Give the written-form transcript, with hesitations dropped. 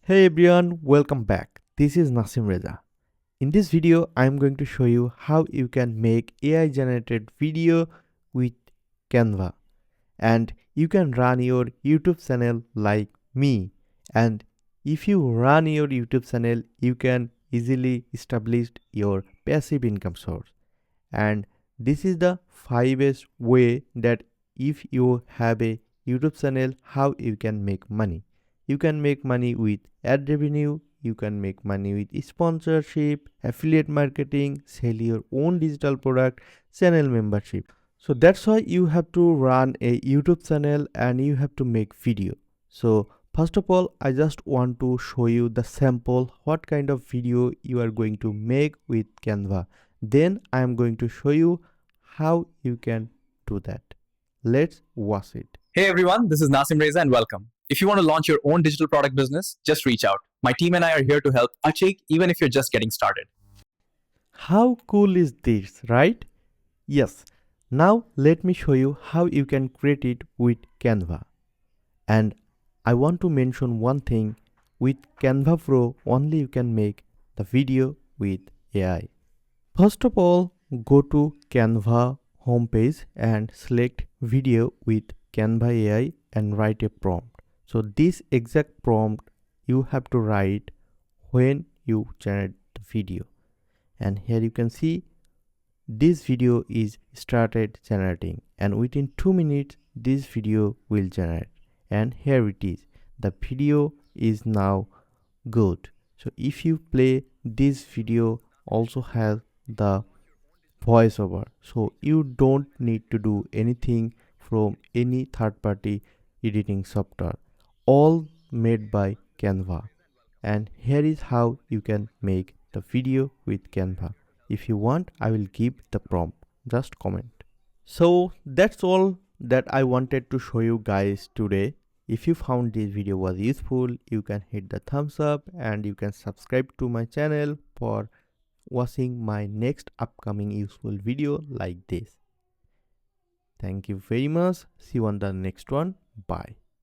Hey everyone, welcome back. This is Nasim Reza. In this video, I am going to show you how you can make AI generated video with Canva, and you can run your YouTube channel like me. And if you run your YouTube channel, you can easily establish your passive income source. And this is the 5th way that if you have a YouTube channel, how you can make money. You can make money with ad revenue, you can make money with sponsorship, affiliate marketing, sell your own digital product, channel membership. So that's why you have to run a YouTube channel and you have to make video. So first of all, I just want to show you the sample what kind of video you are going to make with Canva. Then I am going to show you how you can do that. Let's watch it. Hey everyone, this is Nasim Reza and welcome. If you want to launch your own digital product business, just reach out. My team and I are here to help achieve even if you're just getting started. How cool is this, right? Yes. Now let me show you how you can create it with Canva. And I want to mention one thing, with Canva Pro only you can make the video with AI. First of all, go to Canva homepage and select video with Canva AI and write a prompt. So this exact prompt you have to write when you generate the video. And here you can see this video is started generating, and within 2 minutes this video will generate. And here it is, the video is now good. So if you play this video also has the voiceover, so you don't need to do anything from any third-party editing software, all made by Canva. And here is how you can make the video with Canva. If you want, I will give the prompt, just comment. So that's all that I wanted to show you guys today. If you found this video was useful, you can hit the thumbs up and you can subscribe to my channel for watching my next upcoming useful video like this. Thank you very much. See you on the next one. Bye.